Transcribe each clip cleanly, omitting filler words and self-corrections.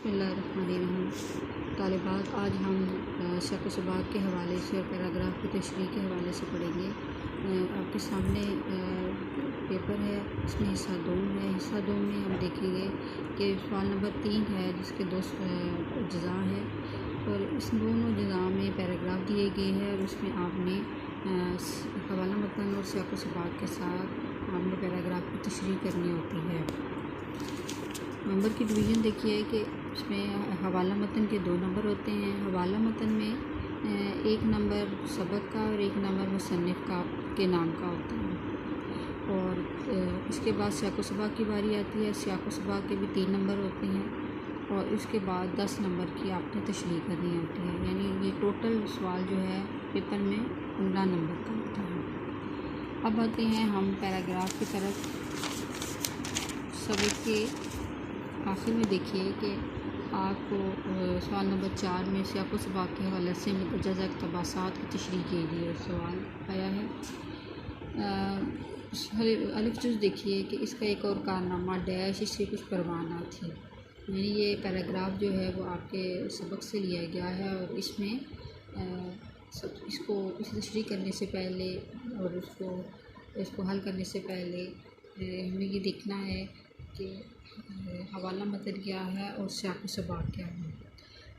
बिस्मिल्लाहिर्रहमानिर्रहीम। तालिबात, आज हम शक व सबाक़ के हवाले से और पैराग्राफ की तशरीह के हवाले से पढ़ेंगे। आपके सामने पेपर है, इसमें हिस्सा 2 है। हिस्सा 2 में हम देखेंगे कि सवाल नंबर 3 है जिसके 2 अज्ज़ा हैं और इस दोनों अज्ज़ा में पैराग्राफ दिए गए हैं और उसमें आपने हवाला मतन और शक व सबाक़ के साथ आपने पैराग्राफ की तशरीह करनी होती है। नंबर की डिवीज़न देखिए कि इसमें हवाला मतन के 2 नंबर होते हैं। हवाला मतन में 1 नंबर सबक का और 1 नंबर मुसन्निफ़ का के नाम का होता है और इसके बाद सियाक़ व सबाक़ की बारी आती है। सियाक़ व सबाक़ के भी 3 नंबर होते हैं और इसके बाद 10 नंबर की आपने तशरीह करनी होती है। यानी ये टोटल सवाल जो है पेपर में 15 नंबर का होता है। अब आते हैं हम पैराग्राफ की तरफ। सबक के आखिर में देखिए कि आपको सवाल नंबर 4 में सियाक़ व सबाक़ के हवाले से मुतअज्जज़ इक़्तिबासात की तशरीह के लिए सवाल आया है। अलिफ जुज़ देखिए कि इसका एक और कारनामा डैश इससे कुछ परवाह ना थी। यानी ये पैराग्राफ जो है वो आपके सबक से लिया गया है और इसमें इसको तशरीह करने से पहले और इसको हल करने से पहले हमें ये देखना है कि हवाला मतन क्या है और सियाक़ व सबाक़ क्या है।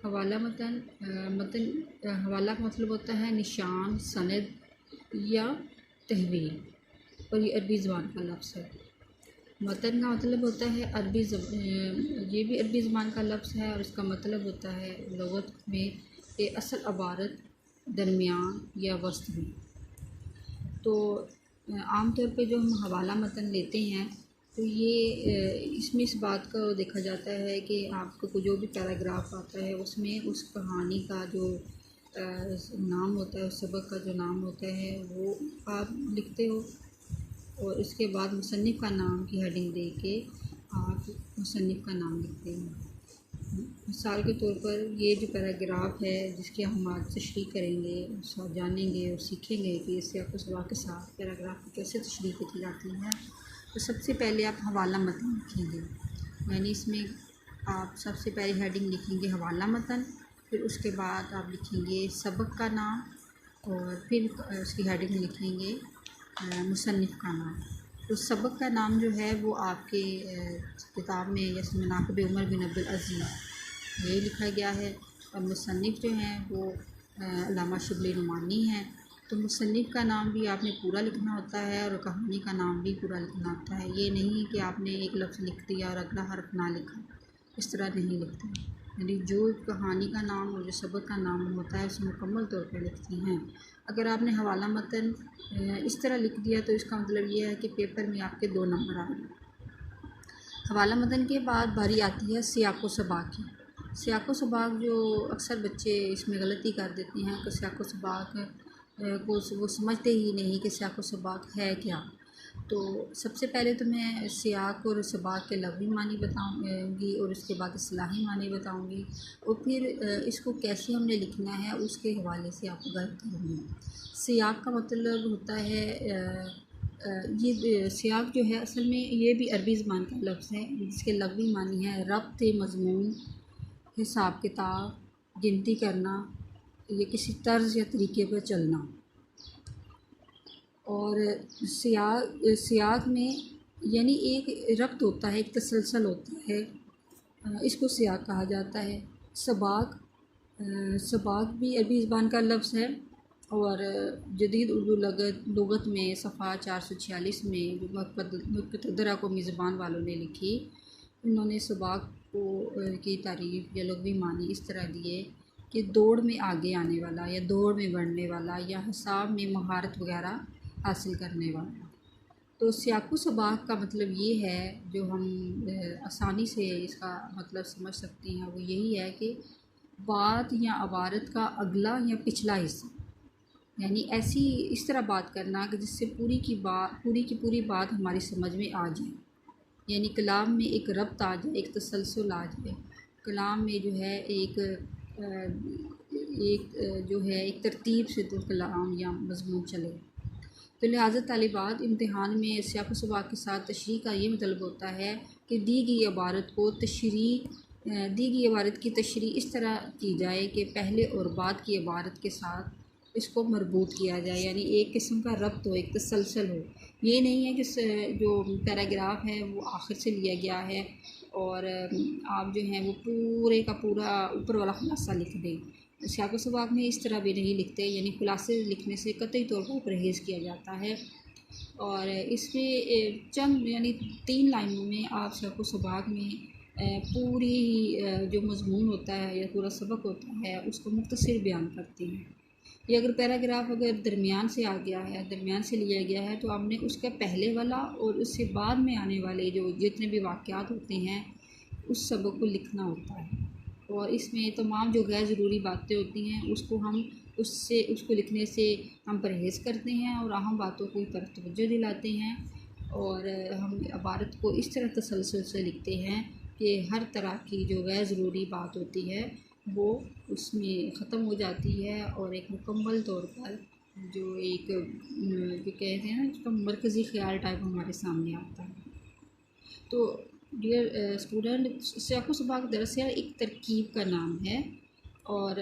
हवाला हवाला का मतलब होता है निशान, सनद या तहवील और ये अरबी ज़बान का लफ्ज़ है। मतन का मतलब होता है ये भी अरबी ज़बान का लफ्ज़ है और इसका मतलब होता है लुग़त में ये असल इबारत दरमियान या वस्त में। तो आम तौर पे जो हम हवाला मतन लेते हैं तो ये इसमें इस बात को देखा जाता है कि आपको जो भी पैराग्राफ आता है उसमें उस कहानी का जो नाम होता है, उस सबक का जो नाम होता है वो आप लिखते हो और इसके बाद मुसन्निफ़ का नाम की हेडिंग दे के आप मुसन्निफ़ का नाम लिखते हैं। मिसाल के तौर पर ये जो पैराग्राफ है जिसकी हम आज तशरीह करेंगे, उसको जानेंगे और सीखेंगे कि इससे आपको सवाल के साथ पैराग्राफ की कैसे तशरीह की जाती है। तो सबसे पहले आप हवाला मतन लिखेंगे, यानी इसमें आप सबसे पहले हेडिंग लिखेंगे हवाला मतन, फिर उसके बाद आप लिखेंगे सबक का नाम और फिर उसकी हेडिंग लिखेंगे मुसन्निफ़ का नाम। तो सबक का नाम जो है वो आपके किताब में जैसे मनाक़िब उमर बिन अब्दुल अज़ीज़ ये लिखा गया है और मुसन्निफ़ जो हैं वो अल्लामा शिबली नुमानी हैं। तो मुसन्निफ़ का नाम भी आपने पूरा लिखना होता है और कहानी का नाम भी पूरा लिखना होता है। ये नहीं कि आपने एक लफ्ज़ लिख दिया और अगला हर्फ ना लिखा, इस तरह नहीं लिखते। यानी जो कहानी का नाम और जो सबक का नाम होता है उसे मुकम्मल तौर पर लिखते हैं। अगर आपने हवाला मतन इस तरह लिख दिया तो इसका मतलब ये है कि पेपर में आपके 2 नंबर आ गए। हवाला मतन के बाद बारी आती है सियाक़ व सबाक़ की। सियाक़ व सबाक़ जो अक्सर बच्चे इसमें गलती कर देते हैं कि सियाक़ व सबाक़ को वो समझते ही नहीं कि सियाक़ व सबाक़ है क्या। तो सबसे पहले तो मैं सियाक़ और सबाक़ के लफ़ज़ी मानी बताऊंगी और उसके बाद इस्लाही मानी बताऊंगी और फिर इसको कैसे हमने लिखना है उसके हवाले से आपको गाइड करूँगी। सियाक़ का मतलब होता है ये सियाक़ जो है असल में ये भी अरबी ज़बान का लफ्ज़ है जिसके लफ़ज़ी मानी है रब्त मज़मून, हिसाब किताब, गिनती करना, ये किसी तर्ज़ या तरीके पर चलना। और सियाक़ में यानी एक रब्त होता है, एक तसलसल होता है, इसको सियाक़ कहा जाता है। सबाक़ भी अरबी ज़बान का लफ्ज़ है और जदीद उर्दू लुग़त में सफ़ा 446 में जो मुक़तदरा कौमी ज़बान वालों ने लिखी, उन्होंने सबाक़ को की तारीफ़ या लुग़वी मानी इस तरह दिए कि दौड़ में आगे आने वाला या दौड़ में बढ़ने वाला या हिसाब में महारत वगैरह हासिल करने वाला। तो सियाक़ व सबाक़ का मतलब ये है जो हम आसानी से इसका मतलब समझ सकते हैं वो यही है कि बात या अबारत का अगला या पिछला हिस्सा, यानी ऐसी इस तरह बात करना कि जिससे पूरी की पूरी बात हमारी समझ में आ जाए। यानी कलाम में एक रब्त आ जाए, एक तसलसल आ जाए, कलाम में जो है एक तरतीब से तो कलाम या मज़मून चले। तो लिहाजा तालिबात इम्तिहान में सियाक़ व सबाक़ के साथ तशरीह का ये मतलब होता है कि दी गई इबारत को तशरीह दी गई इबारत की तशरीह इस तरह की जाए कि पहले और बाद की इबारत के साथ इसको मरबूत किया जाए, यानी एक किस्म का रब्त हो, एक तसलसल हो। ये नहीं है कि जो पैराग्राफ है वो आखिर से लिया गया है और आप जो हैं वो पूरे का पूरा ऊपर वाला खुलासा लिख दें। सियाक़ सबाक़ में इस तरह भी नहीं लिखते, यानी खुलासे लिखने से कतई तौर पर परहेज़ किया जाता है। और इसमें चंद यानी 3 लाइनों में आप सियाक़ सबाक़ में पूरी जो मज़मून होता है या पूरा सबक होता है उसको मुख्तसर बयान करते हैं। ये अगर पैराग्राफ अगर दरमियान से आ गया है, दरमियान से लिया गया है, तो आपने उसका पहले वाला और उससे बाद में आने वाले जो जितने भी वाक़यात होते हैं उस सबक को लिखना होता है। और इसमें तमाम जो गैर ज़रूरी बातें होती हैं उसको लिखने से हम परहेज़ करते हैं और अहम बातों को तरफ तवज्जो दिलाते हैं। और हम इबारत को इस तरह तसलसल से लिखते हैं कि हर तरह की जो गैर ज़रूरी बात होती है वो उसमें ख़त्म हो जाती है और एक मुकम्मल तौर पर जो एक जो कहते हैं ना उसका मरकज़ी ख़्याल टाइप हमारे सामने आता है। तो डियर स्टूडेंट, सियाक़ सबाक़ दरअसल एक तरकीब का नाम है और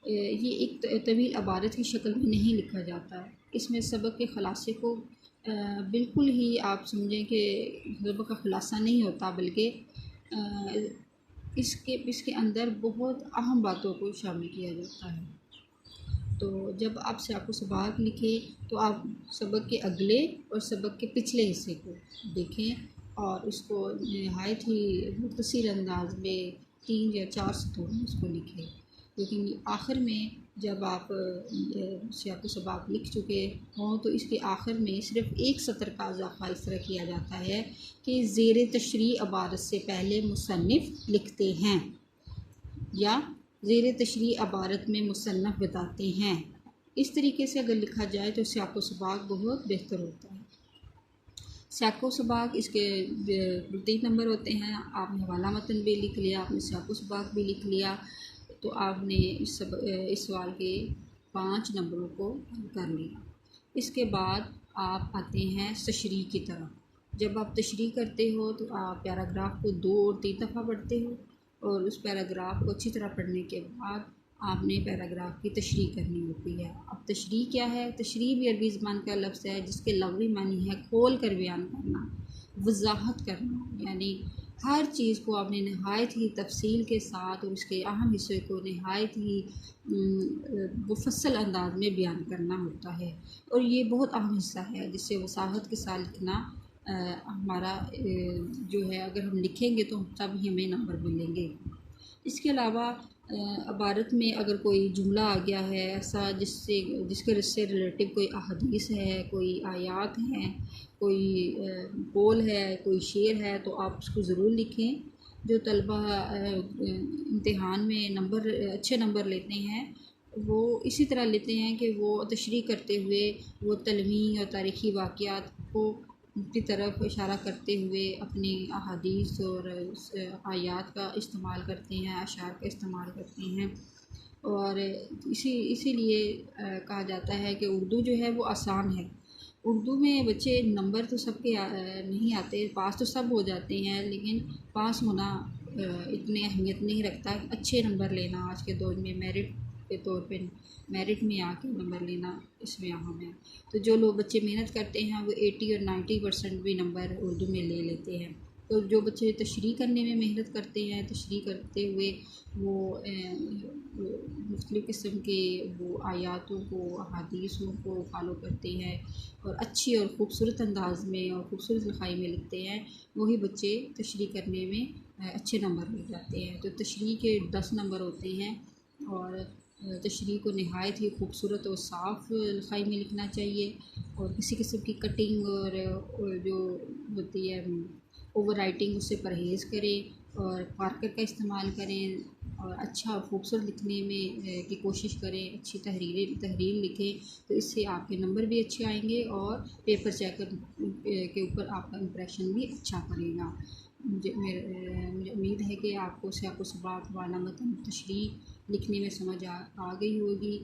ये एक तवील इबारत की शक्ल में नहीं लिखा जाता है। इसमें सबक के ख़ुलासे को बिल्कुल ही आप समझें कि सबक का ख़ुलासा नहीं होता, बल्कि इसके अंदर बहुत अहम बातों को शामिल किया जाता है। तो जब आप सियाक़ सबाक़ लिखें तो आप सबक के अगले और सबक के पिछले हिस्से को देखें और उसको नहायत ही मुख्तसर अंदाज में 3 या 4 सतरों में उसको लिखें। लेकिन आखिर में जब आप सियाक़ सबाक़ लिख चुके हों तो इसके आखिर में सिर्फ़ एक सतर का इज़ाफ़ा इस तरह किया जाता है कि ज़ेर तशरीह इबारत से पहले मुसन्निफ़ लिखते हैं या ज़ेर तशरीह इबारत में मुसन्निफ़ बताते हैं। इस तरीके से अगर लिखा जाए तो सियाक़ सबाक़ बहुत बेहतर होता है। सियाक़ सबाक़ इसके 3 नंबर होते हैं। आपने हवाला मतन भी लिख लिया, आपने सियाक़ सबाक़ भी लिख लिया, तो आपने इस सवाल के 5 नंबरों को कर लिया। इसके बाद आप आते हैं तशरीह की तरफ। जब आप तशरीह करते हो तो आप पैराग्राफ को 2 और 3 दफ़ा पढ़ते हो और उस पैराग्राफ को अच्छी तरह पढ़ने के बाद आपने पैराग्राफ की तशरीह करनी होती है। अब तशरीह क्या है? तशरीह भी अरबी ज़बान का लफ्ज़ है जिसके लग़वी मानी है खोल कर बयान करना, वज़ाहत करना, यानी हर चीज़ को आपने नहायत ही तफसील के साथ और उसके अहम हिस्से को नहायत ही मुफस्सल अंदाज में बयान करना होता है। और ये बहुत अहम हिस्सा है जिससे वसाहत के साथ लिखना हमारा जो है, अगर हम लिखेंगे तो तब ही हमें नंबर मिलेंगे। इसके अलावा इबारत में अगर कोई जुमला आ गया है ऐसा जिससे रिलेटिव कोई अहादीस है, कोई आयात हैं, कोई कौल है, कोई शेर है, तो आप उसको ज़रूर लिखें। जो तलबा इम्तिहान में अच्छे नंबर लेते हैं वो इसी तरह लेते हैं कि वो तशरीह करते हुए वो तलमी और तारीख़ी वाक़यात की तरफ इशारा करते हुए अपनी अहादीस और आयात का इस्तेमाल करते हैं, अशार का इस्तेमाल करते हैं। और इसीलिए कहा जाता है कि उर्दू जो है वो आसान है। उर्दू में बच्चे नंबर तो सबके नहीं आते, पास तो सब हो जाते हैं, लेकिन पास होना इतनी अहमियत नहीं रखता। अच्छे नंबर लेना आज के दौर में मेरिट के तौर पे मेरिट में आके नंबर लेना इसमें अहम है। तो जो लोग बच्चे मेहनत करते हैं वो 80 और 90% भी नंबर उर्दू में ले लेते हैं। तो जो बच्चे तशरीह करने में मेहनत करते हैं, तशरीह करते हुए वो मुख्तलिफ़ किस्म के वो आयातों को, अहादीसों को फ़ॉलो करते हैं और अच्छी और ख़ूबसूरत अंदाज में और ख़ूबसूरत लिखाई में लिखते हैं, वही बच्चे तशरीह करने में अच्छे नंबर मिल जाते हैं। तो तशरीह के 10 नंबर होते हैं और तशरीह को नहायत ही खूबसूरत और साफ़ लिखाई में लिखना चाहिए और किसी किस्म की कटिंग और जो होती है ओवर राइटिंग उससे परहेज़ करें और मार्कर का इस्तेमाल करें और अच्छा खूबसूरत लिखने में की कोशिश करें, अच्छी तहरीर लिखें, तो इससे आपके नंबर भी अच्छे आएंगे और पेपर चेकर के ऊपर आपका इम्प्रेशन भी अच्छा पड़ेगा। मुझे उम्मीद है कि आपको सियाक़ सबाक़ हवाला मतन तशरीह लिखने में समझ आ गई होगी।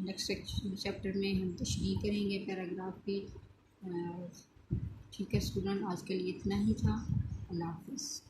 नेक्स्ट चैप्टर में हम तशरीह करेंगे पैराग्राफ की। ठीक है स्टूडेंट, आज के लिए इतना ही था। अल्लाह हाफ़िज़।